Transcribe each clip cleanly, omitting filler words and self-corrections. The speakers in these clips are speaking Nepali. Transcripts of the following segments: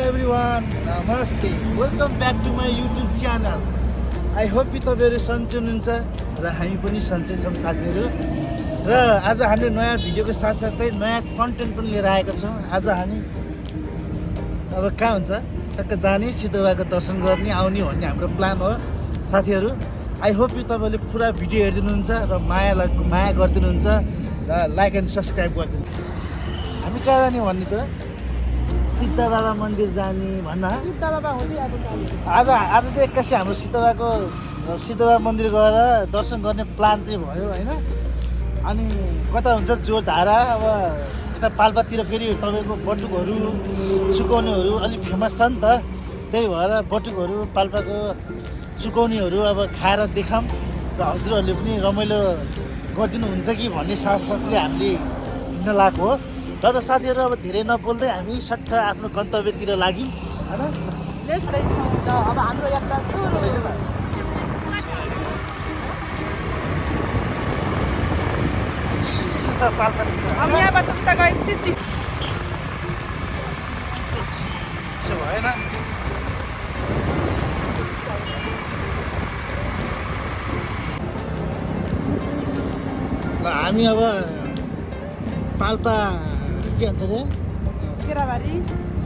everyone, नमस्ते welcome back to my YouTube channel. I hope कि तपाईँहरू सन्चै हुनुहुन्छ र हामी पनि सन्चै छौँ साथीहरू। र आज हामीले नयाँ भिडियोको साथसाथै नयाँ कन्टेन्ट पनि लिएर आएका छौँ। आज हामी अब कहाँ हुन्छ टक्क जाने सिद्धबाको दर्शन गर्ने आउने भन्ने हाम्रो प्लान हो साथीहरू। आई होप कि तपाईँहरूले पुरा भिडियो हेरिदिनुहुन्छ र माया गरिदिनुहुन्छ र लाइक एन्ड सब्सक्राइब गरिदिनु। हामी कहाँ जाने भन्ने त सिद्ध बाबा मन्दिर जाने भन्न सिद्ध बाबा हुँदै अब आज चाहिँ एक्कासी हाम्रो सिद्ध बाबा मन्दिर गएर दर्शन गर्ने प्लान चाहिँ भयो होइन। अनि कता हुन्छ जोरधारा अब यता पाल्पातिर फेरि तपाईँको बटुकहरू सुकौनीहरू अलिक फेमस छ नि त। त्यही भएर बटुकहरू पाल्पाको सुकौनीहरू अब खाएर देखाऊँ र हजुरहरूले पनि रमाइलो गरिदिनुहुन्छ कि भन्ने साथसाथले हामीले हिँड्न लागेको हो। र त साथीहरू अब धेरै नबोल्दै हामी सट्ट आफ्नो गन्तव्यतिर लाग्यौँ होइन। अब हाम्रो यात्रा सुरु। चिसो चिसो छ पाल्पातिर। अब यहाँबाट उता गएपछि चिसो भएन। ल हामी अब पाल्पा के भन्छ अरे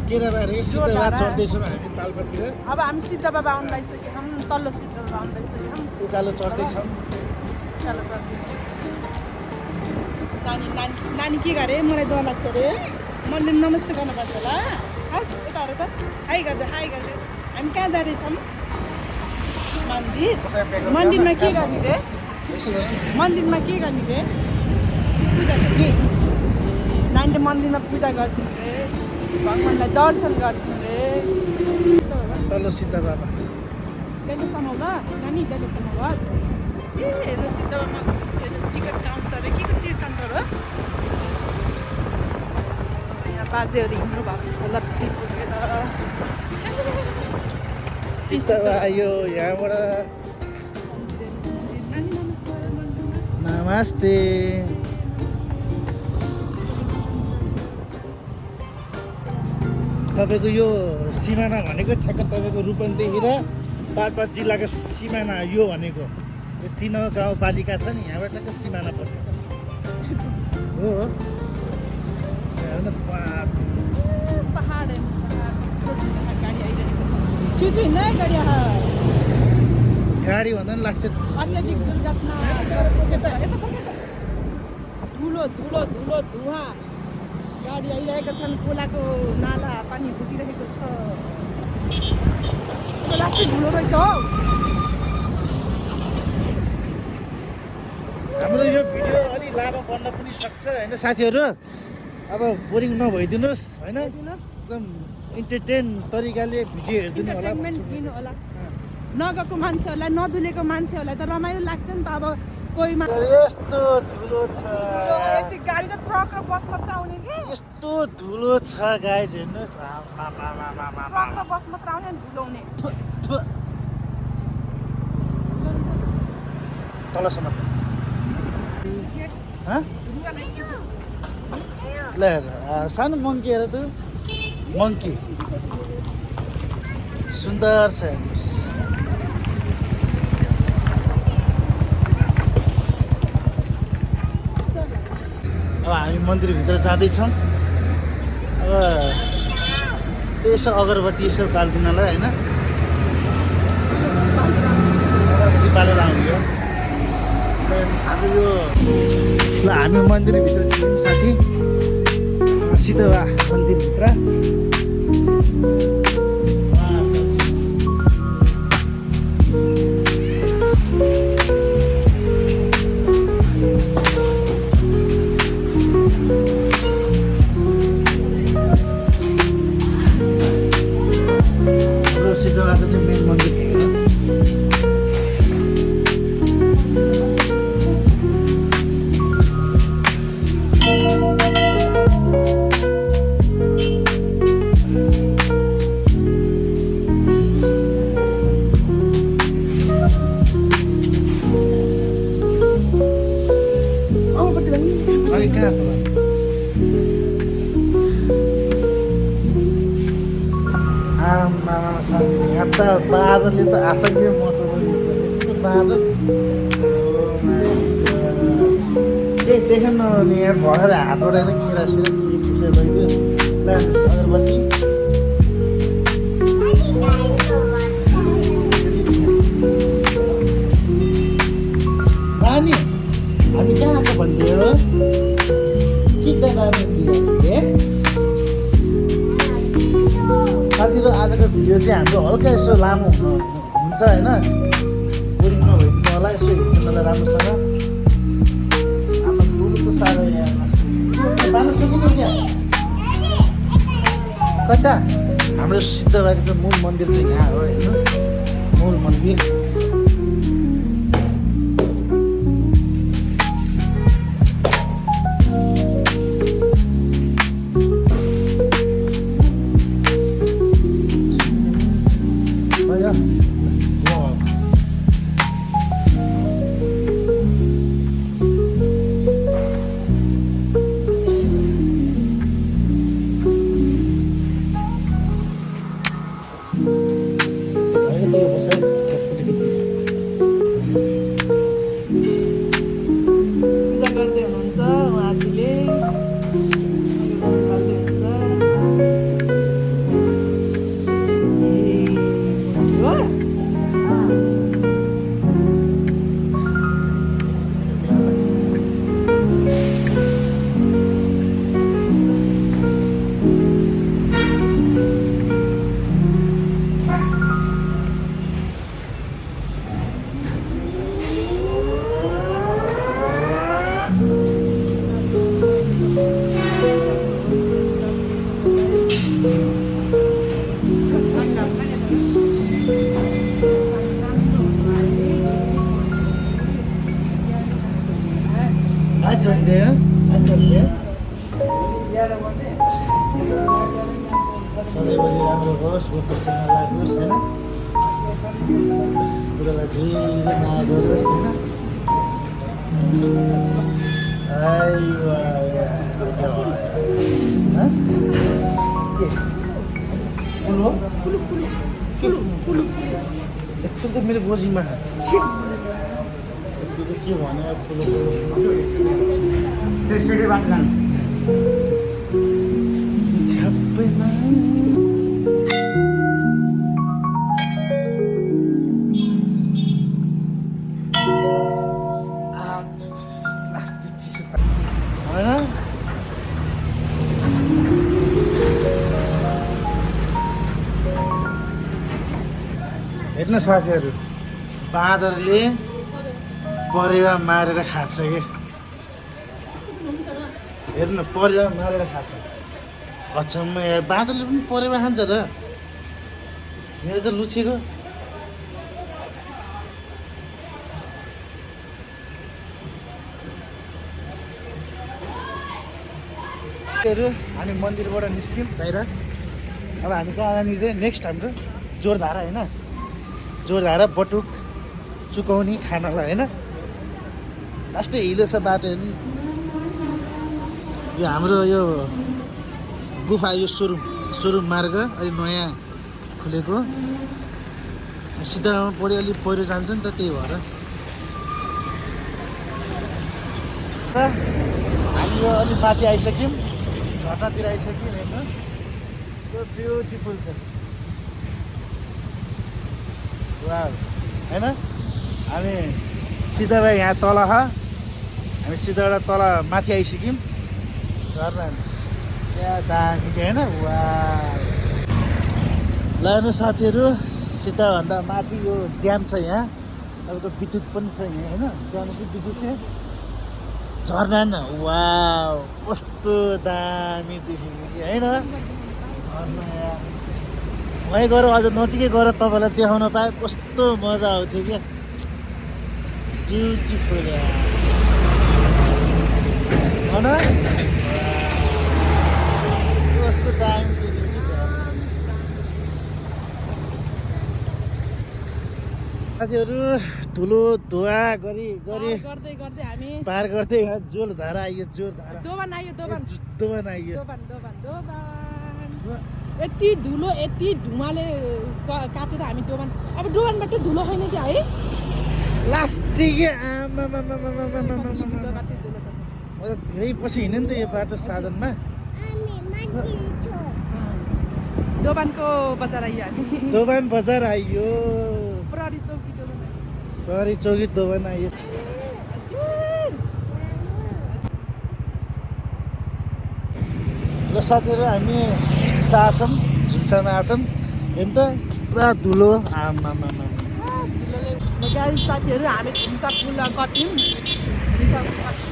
केराबारी सिद्धबार चढ्दैछौँ हामी पाल्पातिर। अब हामी सिद्ध बाबा आउनु लागिसकेका छौँ, तल्लो सिद्ध बाबा आउनु लागिसकेका छौँ। उकालो चढ्दैछौँ। नानी के गरे मलाई डर लाग्छ अरे। मैले नमस्ते गर्नुपर्छ होला। हस् यता हेर त हाई गर्दै हामी कहाँ जाँदैछौँ? मन्दिरमा के गर्ने रे? मन्दिरमा के गर्ने रे? पूजा गर्ने। नानीले मन्दिरमा पूजा गर्छन् रे, भगवान्लाई दर्शन गर्छन् रे। तल्लो सिद्ध बाबा त्यसोसम्म ल नानी त्यसोसम्म होस्। ए हेर्नु सिद्ध बाबाको टिकट काउन्टर के को टिकट काउन्टर हो? यहाँ बाजेहरू हिँड्नु भएको छ लत्ती पुगेर। सिद्ध आयो यहाँबाट। नमस्ते। तपाईँको यो सिमाना भनेको ठ्याक्क तपाईँको रूपन्देही र पाल्पा जिल्लाको सिमाना यो भनेको यो तीन गाउँपालिका छ नि, यहाँबाट ठ्याक्क सिमाना पर्छ हो। पहाड गाडी आइरहेको छ। छिटो हिँड्नु है गाडी गाडी भन्दा पनि लाग्छ। अत्याधिक दुर्घटना धुलो धुलो धुलो धुवा गाडी आइरहेका छन्। खोलाको नाला पानी फुटिरहेको छ। लास्टै धुलो रहेछ हौ। हाम्रो यो भिडियो अलिक लामो बन्न पनि सक्छ होइन साथीहरू। अब बोरिङ नभइदिनुहोस् होइन, एकदम इन्टरटेन तरिकाले भिडियो हेरिदिनु होला। इन्टरटेनमेन्ट दिनु होला। नगएको मान्छेहरूलाई नधुलेको मान्छेहरूलाई त रमाइलो लाग्छ नि त। अब कोही यस्तो धुलो छ, गाडी त ट्रक र बस मात्र आउने कि यस्तो धुलो छ गाइज हेर्नुहोस्। ट्रक र बस मात्र आउने अनि धुलो हुने। तलसम्म ल हेर सानो मङ्की हेर त, मङ्की सुन्दर छ हेर्नुहोस्। अब हामी मन्दिरभित्र जाँदैछौँ। अब यसो अगरबत्ती यसो बाल्दिनलाई होइन, अगरबत्ती बालेर आउने हो। हाम्रो यो ल हामी मन्दिरभित्र छौँ साथी, सिद्धबा मन्दिरभित्र। सिद्धबाको चाहिँ मेन मन्दिर हो। आमा यहाँ त बादलले त आतङ्कै मचाउँछ बादल केही देखेन नि यहाँ भएर हात उडाएर केरासिरा के पुसेर लैदियो लानुहोस् अगरबत्ती नानी हामी कहाँ आएको भन्थ्यो चित्त बाबा साथी र आजको भिडियो चाहिँ हाम्रो हल्का यसो लामो हुन्छ होइन बोरिङ नभइदिनु होला यसो हेर्नुलाई राम्रोसँग आमा ठुलो त साह्रो यहाँ पाल्न सकिन्छ त्यहाँ कता हाम्रो सिद्ध भएको चाहिँ मूल मन्दिर चाहिँ यहाँ हो होइन मूल मन्दिर पूजा गर्दै हुनुहुन्छ उहाँजीले गर्दै हुन्छ हो Açıldı. सधैँभरि राम्रो होस् गोपुसँग लागोस् होइन बुढालाई धेरै माया गरोस् होइन फुल हो फुल त मेरो गोजीमा त्यो त के भन्यो फुल त्यो सिँढीबाट जानु झ्याप्पैमा होइन हेर्न साथीहरू बाँदरले परेवा मारेर खान्छ कि हेर्नु परेवा मारेर खान्छ अचम्म यार बाँदरले पनि परेवा खान्छ र मेरो त लुचेको हामी मन्दिरबाट निस्क्यौँ बाहिर अब हामी कहाँ जाने नेक्स्ट हाम्रो जोरधारा होइन जोरधारा बटुक चुकाउने खानालाई होइन लास्टै हिलो छ बाटो हेर्नु यो हाम्रो यो गुफा यो सोरुम मार्ग अहिले नयाँ खुलेको सिधामा पऱ्यो अलिक पहिरो जान्छ नि त त्यही भएर हामी यो अलिक माथि आइसक्यौँ झर्नातिर आइसक्यौँ हेर्नु सो ब्युटिफुल छ वाउ होइन हामी सिधा यहाँ तल हामी सिधाबाट तल माथि आइसक्यौँ झर्ना त्यहाँ दामी होइन वा लानु साथीहरू सिधाभन्दा माथि यो ड्याम छ यहाँ अब त विद्युत पनि छ यहाँ होइन ड्याम पनि विद्युत थियो झर्ना न वा कस्तो दामी देखेको कि होइन झर्ना यहाँ वहीँ गएर अझ नजिकै गएर तपाईँलाई देखाउन पाए कस्तो मजा आउँथ्यो क्या ब्युटिफुल होइन कस्तो दामी देखेको कि साथीहरू ठुलो धुवा गरी गर्दै गर्दै हामी पार गर्दै जोरधारा आइयो जोरधारा दोबान आयो दोबान दोबान आइयो दोबान यति धुलो यति धुवाले काटेर हामी दोबान अब दोबानबाट धुलो छैन कि है प्लास्टिक कति धुलो कति धुलो छ धेरै पछि हिँड्यो नि त यो बाटो साधनमा दोबानको बजार आइयो हामी दोबान बजार आइयो प्रहरी चौकी दोबान आइयो प्रहरी चौकी दोबान आइयो हजुर ल साथीहरू हामी छौँ झुम्सामा आछौँ हेर्नु त पुरा धुलो आमामा गाडी साथीहरू हामी झुम्सा पुल कट्यौँ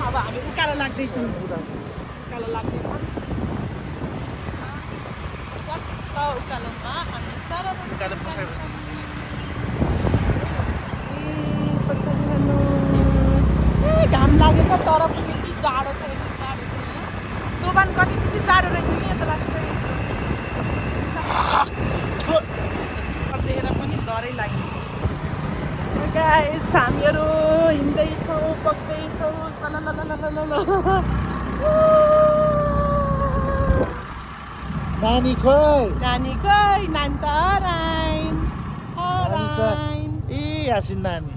अब हामी उकालो लाग्दैछौँ उकालो लाग्दैछौँ जत्ता उकालोमा हामी सारा पछाडि हेर्नु घाम लागेछ तर पनि यति जाडो छ यति जाडो छ यहाँ दोबान कति पछि जाडो रहेछ कि यहाँ त लास्टै देखेर पनि डरै लाग्यो गाइस हामीहरू हिँड्दैछौँ बग्दैछौँ नानी खोइ नानी खोइ नानी त हराइन् हराइन् ए यासिन नानी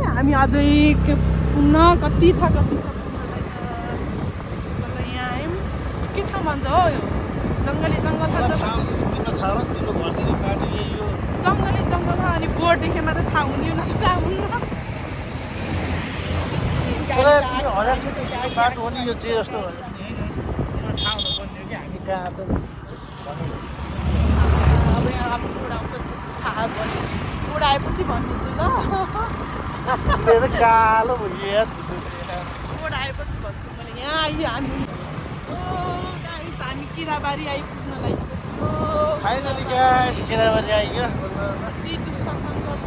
हामी अझै पुग्न कति छ पुग्नलाई त यहाँ आयौँ के ठाउँ भन्छ हो यो जङ्गली जङ्गल भन्छ तिम्रो थाहा र तिम्रो घर चाहिँ बाटो यही हो जङ्गली जङ्गल छ अनि बोर्ड देखेमा त थाहा हुने न थाहा हुन्न बाटो हो नि यो चाहिँ जस्तो भयो नि होइन तिमीलाई थाहा हुनुपर्ने हो कि हामी कहाँ छौँ अब यहाँ अब बोर्ड आउँछ त्यसको थाहा भयो बोर्ड आएपछि भनिदिन्छु ल कालो भयो बोर्ड आएपछि भन्छु मैले यहाँ आइयो हामी गाइस हामी किराबारी आइपुग्नलाई फाइनली गाइस केराबारी आइयो कति दुःख सङ्घर्ष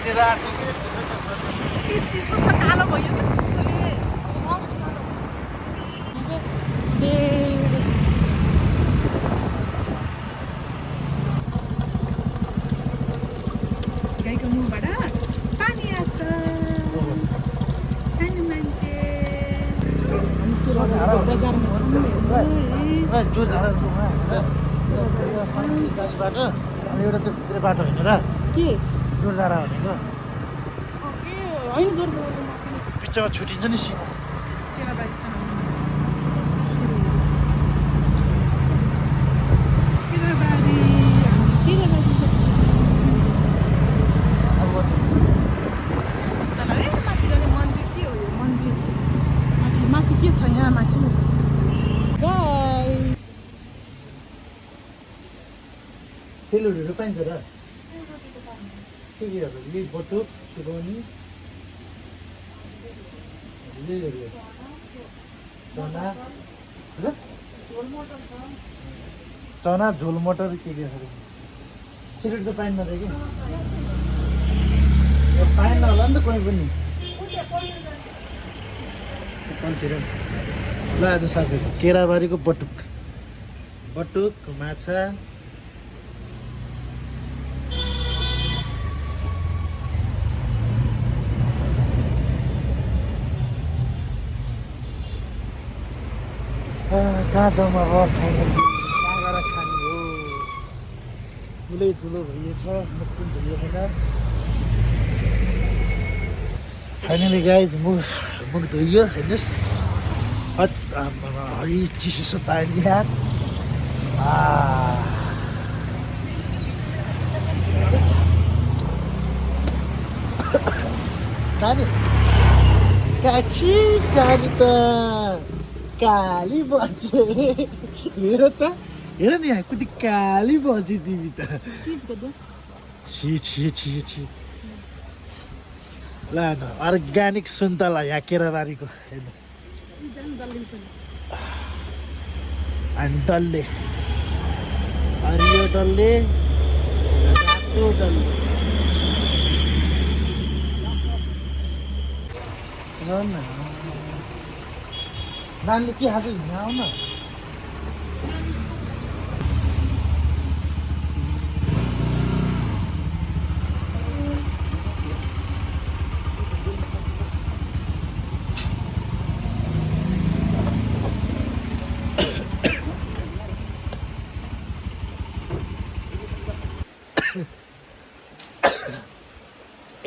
के चिसो छ कालो भयो कि चिसोले गाईको मुखबाट पानी आछ सानो मान्छे बजारमा बाटो अनि एउटा त्यो भित्र बाटो होइन र के जोरधारा भनेको होइन जोर बिचमा छुटिन्छ नि सिना किराबारी छ किराबारी माथि जाने मन्दिर के हो यो मन्दिर माथि के छ यहाँ माथि सेलुडहरू पाइन्छ र के केहरू यही बटुक सुगौनी चना चना झोल मटर के केहरू सेलुड त पाइन्न रहेछ कि पाएन होला नि त कोही पनि ल आज साथीहरू केराबारीको बटुक माछा कहाँ जाउँ अब फाइनल सागर खाने हो ठुलै ठुलो भइएछ मुख पनि धोइएन फाइनली गाइज मुख धोइयो हेर्नुहोस् हरि चिसो पानी यार नानी काची सानी त काली बजे हेर त हेर नि यहाँ कति काली बजे तिमी त छि ल न अर्ग्यानिक सुन्तला यहाँ केराबारीको हेर्नु अनि डल्ले हरियो डल्ले रातो डल्ले नानीले के खान्छ हिँड्न आउन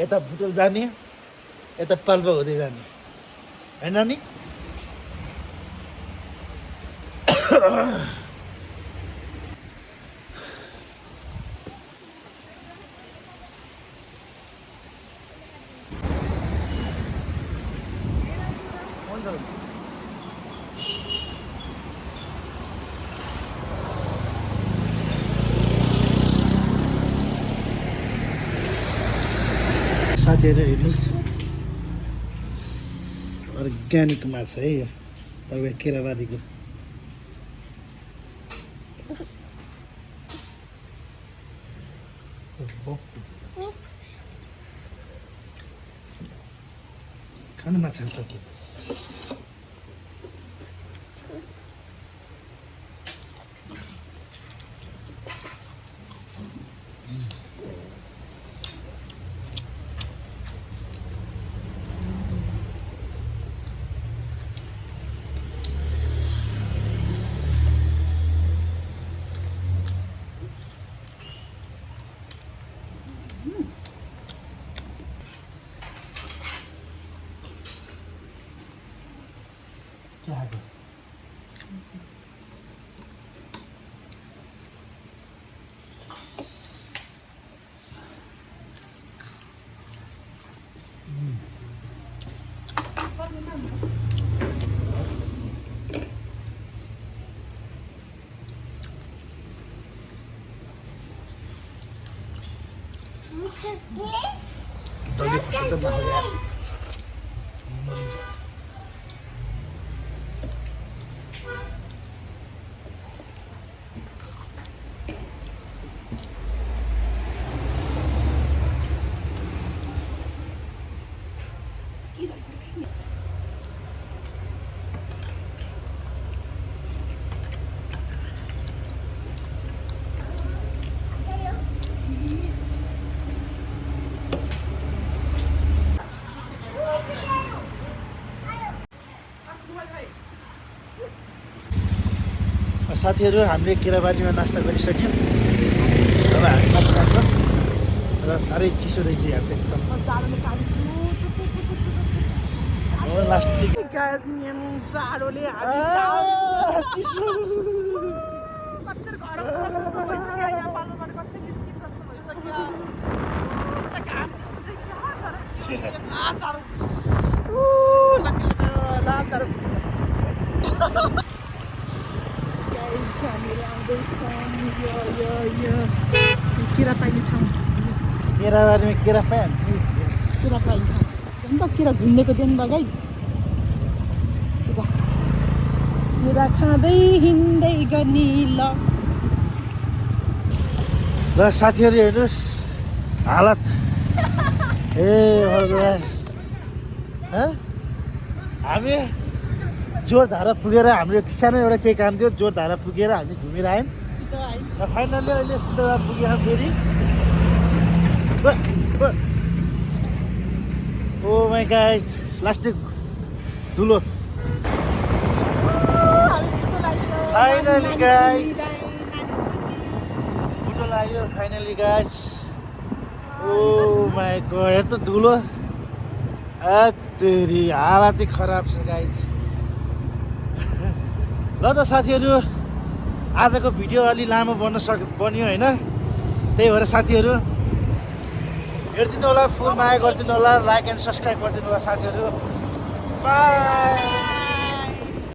यता बुटोल जाने यता पाल्पा हुँदै जाने होइन नि साथीहरू हेर्नुहोस् अर्ग्यानिक माछा है यो तपाईँको केराबारीको खानु माछा त के आएको साथीहरू हामीले केराबारीमा नास्ता गरिसक्यौँ अब हामी माथि जान्छौँ र साह्रै चिसो रहेछ यहाँ त एकदम लास्ट जाडोले किरा पाइने ठाउँ केराबारीमा केरा पाइहाल्छ किरा पाइने ठाउँ झन् त किरा झुन्डेको दिन बगाइ किरा खाँदै हिँड्दै गर्ने ल ल साथीहरू हेर्नुहोस् हालत ए भगवान् हामी जोरधारा पुगेर हाम्रो सानो एउटा केही काम थियो जोरधारा पुगेर हामी घुमेर आयौँ र फाइनल्ली अहिले सिधै पुग्यौँ फेरि ओ माई गाइस लास्टिक धुलो फाइनली गाइस फोटो लाग्यो finally guys oh my god हेर त धुलो तेरी हालतै खराब छ गाइस ल त साथीहरू आजको भिडियो अलि लामो बन्यो होइन त्यही भएर साथीहरू हेरिदिनु होला फुल माया गरिदिनु होला लाइक एन्ड सब्सक्राइब गरिदिनु होला साथीहरू बाई